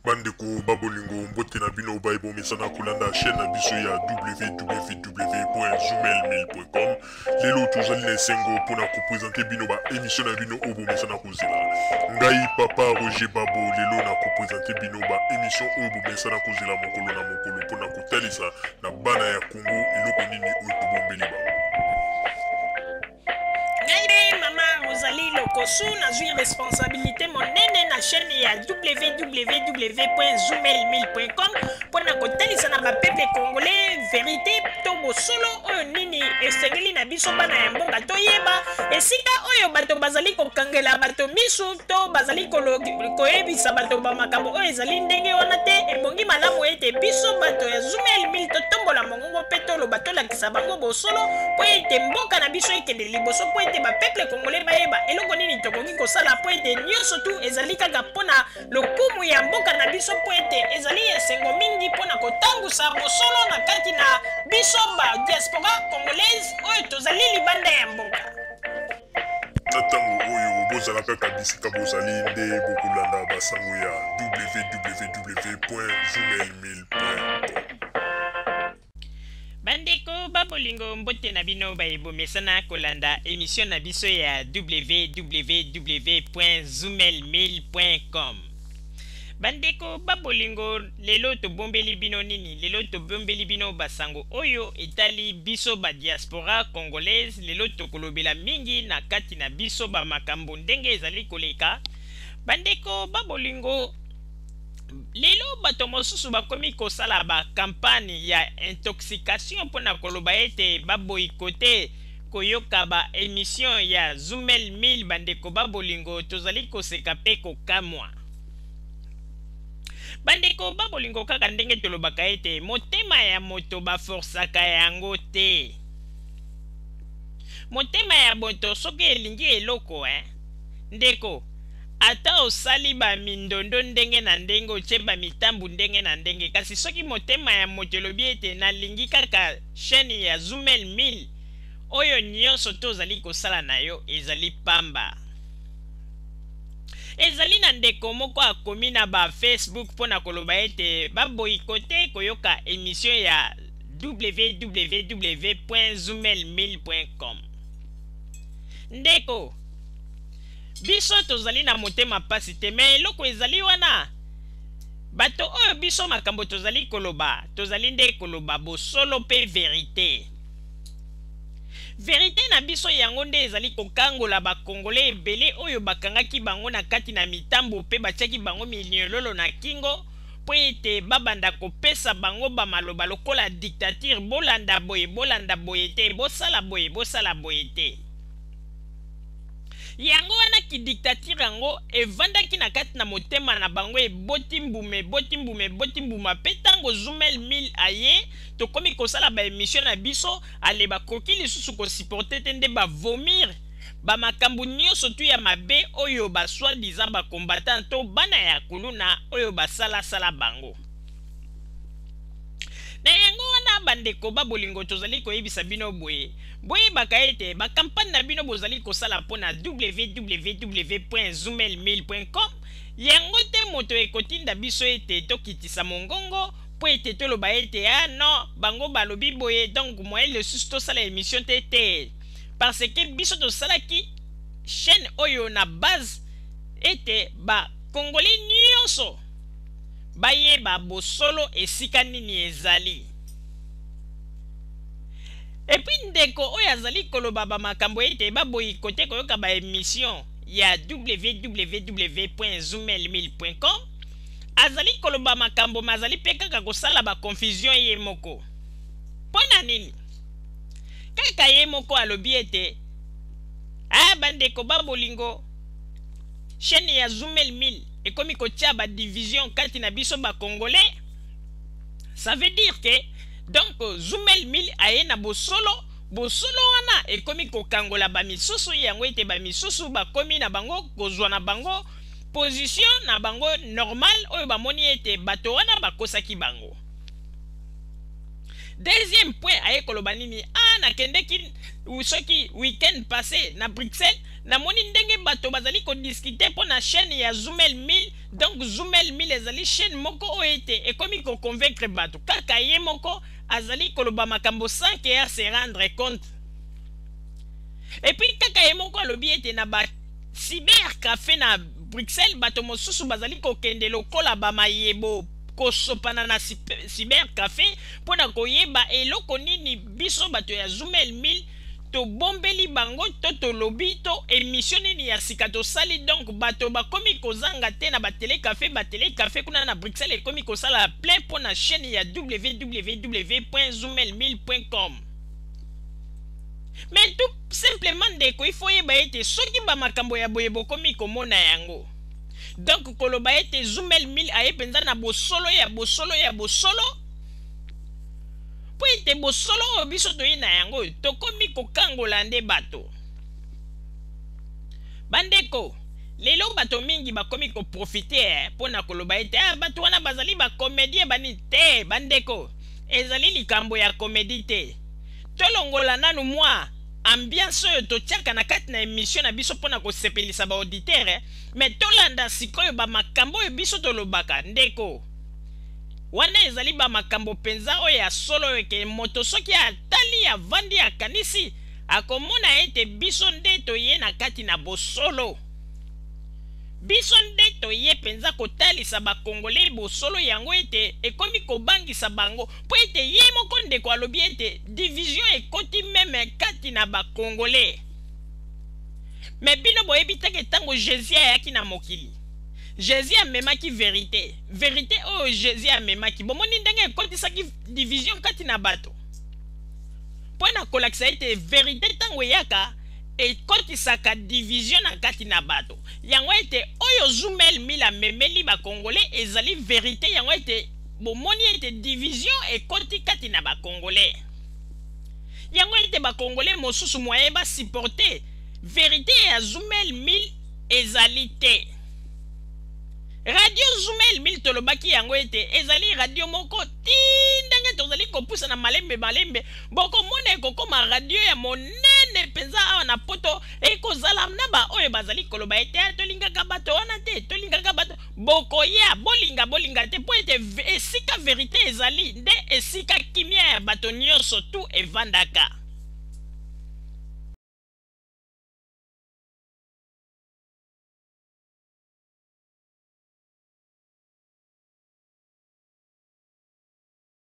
Bandeko babolingo mbote na bino baibo mesana kulanda chaîne na biso ya www.zoomel1000.com. Lelo tozali na esengo pona kopresente bino ba émission na bino obo mesana kozela. Ngai papa Roger Babo lelo na kopresente bino ba émission obo mesana kozela mokolo na mokolo pona kotalisa na bana ya Congo eloko nini oyo tobombeli ba. Rosalie Lokosu na zui responsabilité monene na chaîne ya www.zoomel1000.com pour na kotalisa na peuple congolais vérité to bosolo oyo nini esengeli na biso bana ya mboka toyeba esika oyo bato bazali kokangela bato misu to bazali koyebisa bato ba makambo oyo ezali ndenge wana te ebongi malamu ete biso bato ya Zoomel 1000 totombola mongongo pe toloba tolakisa bango bosolo po ete mboka na biso ekende liboso po ete ba peuple congolais bayeba eloko nini tokoki kosala po ete nyonso tu ezali kaka mpona lokumu ya mboka na biso po ete ezali esengo mingi mpona kotangusa bosolo na kati na biso ba diaspora congolaise oyo tozali libanda ya mboka. Na ntango oyo bozalaka kabisika bozali nde bokolanda basango ya www.zoomel1000.com. Bandeko babolingo mbote na bino baebomesana kolanda émission na biso ya www.zoomel1000.com. Bandeko babolingo lelo tobombeli bino nini? Lelo tobombeli bino basango oyo etali biso ba diaspora congolaise. Lelo tokolobela mingi na kati na biso ba makambo ndenge ezali koleka. Bandeko babolingo lelo bato mosusu bakomi kosala ba campagne ya intoxication mpona koloba ete baboyikote koyoka ba émission ya Zoomel 1000. Bandeko babolingo tozali koseka pe kokamwa. Bandeko babolingo kaka ndenge tolobaka ete motema ya moto baforsaka yango te. Motema ya moto soki elingi eloko ndeko ata osali ba mindondo ndenge na ndenge otie ba mitambu ndenge na ndenge kasi soki motema ya moto elobi ete nalingi kaka chaîne ya Zoomel 1000 oyo nyonso tozali kosala na yo ezali pamba. Ezali na ndeko moko akomi na ba Facebook mpona koloba ete baboyikote koyoka émission ya www.zoomel1000.com. Ndeko biso tozali na motema pasi te me eloko ezali wana bato oyo biso makambo tozali koloba tozali nde koloba bosolo pe verité. Verité na biso yango nde ezali kokangola bakongole ebele oyo bakangaki bango na kati na mitambo pe batiaki bango miliololo na kingo po ete babanda kopesa bango bamaloba lokola dictature bolanda boye te bosala boye te. Yango wana ki dictature yango evandaki na kati na motema na bango eboti mbuma pe tango Zoomel 1000 aye tokomi kosala ba émission na biso ale bakoki lisusu kosupporte te nde bavomir bamakambo nyonso tu ya mabe oyo basoi-disant bacombattant to bana ya kuluna oyo basala bango. Na yango wana bandeko babolingo tozali koyebisa bino boye baka ete bakampagne na bino bozali kosala mpona www.zoomel1000.com. yango te moto ekotinda biso ete tokitisa mongongo po ete toloba ete non bango balobi boye donc moyen lisusu tosala émission te parce que biso tosalaki chaîne oyo na base ete bakongoli nyonso bayeba bosolo esika nini ezali. Epi ndeko oyo azali koloba bamakambo ete baboyikote koyoka ba émission ya www.zoomel1000.com azali koloba makambo mazali pe kaka kosala ba confusion ye moko. Pona nini? Kaka ye moko alobi ete bandeko babolingo chaîne ya Zoomel 1000 ekomi kotia ba division kati na biso ba congolais. Ça veut dire que donc Zoomel 1000 aye na bosolo wana ekomi kokangola ba misusu yango ete ba misusu bakomi na bango kozwa na bango position na bango normal oyo bamoni ete bato wana bakosaki bango. Deuxième point aye koloba nini nakendeki soki weekend passé na Bruxelles namoni ndenge bato bazali kodiscute mpo na chaîne ya Zoomel 1000. Donc Zoomel 1000 ezali chaîne moko oyo ete ekomi koconvaincre bato kaka ye moko azali koloba makambo sans ke ya se rendre compte. Et puis kaka ye moko alobi ete na ba cyber café na Bruxelles bato mosusu bazali kokende lokola bamayebo kosopana na cyber café mpona koyeba eloko nini biso bato ya Zoomel 1000 to bombeli bango to tolobi to émission nini ya sika tosali. Donc bato bakomi kozanga te na batele café kuna na Bruxelles ekomi kosala plein mpona chaîne ya www.zoomel1000.com. Mais tout simplement ndeko ifo yeba ete soki ba makambo ya boye bokomi komona yango. Donc koloba ete Zoomel 1000 aye penza na bosolo ya bosolo po ete bosolo oyo biso toye na yango tokomi kokangola nde bato. Bandeko lelo bato mingi bakomi koprofite mpona koloba ete bato wana bazali bakomedie bani te. Bandeko ezali likambo ya komedi te. Tolongola nanu mwa ambiance oyo totiaka na kati na émission na biso mpona kosepelisa ba auditeur mais tolanda sikoyo ba makambo oyo biso tolobaka ndeko wana ezali ba makambo penza oyo ya solo oyo ke moto soki atali avandi akanisi akomona ete biso nde toye na kati na bosolo. Biso nde toye penza kotalisa bakongole bosolo yango ete ekomi kobangisa bango po ete ye moko ndeko alobi ete division ekoti meme kati na bakongole. Me bino boyebi teke tango Jésus ayaki na mokili Jésus amemaki vérité oyo Jésus amemaki bomoni ndenge ekotisaki division kati na bato mpona kolakisa ete vérité tango eyaka ekotisaka division na kati na bato. Yango ete oyo Zoomel 1000 amemeli bakongole ezali vérité. Yango ete bomoni ete division ekoti kati na bakongole. Yango ete bakongole mosusu moye ba supporter vérité ya Zoomel 1000 ezali te. Radio Zoomel 1000 tolobaki yango ete ezali radio moko tindenge tozali kopusa na malembe bokomona ekokoma radio ya monene penza awa na poto ekozala na ba oyo bazali koloba ete tolingaka bato wana te tolingaka bato bokoya bolinga te po ete esika vérité ezali nde esika kimia ya bato nyonso tu evandaka.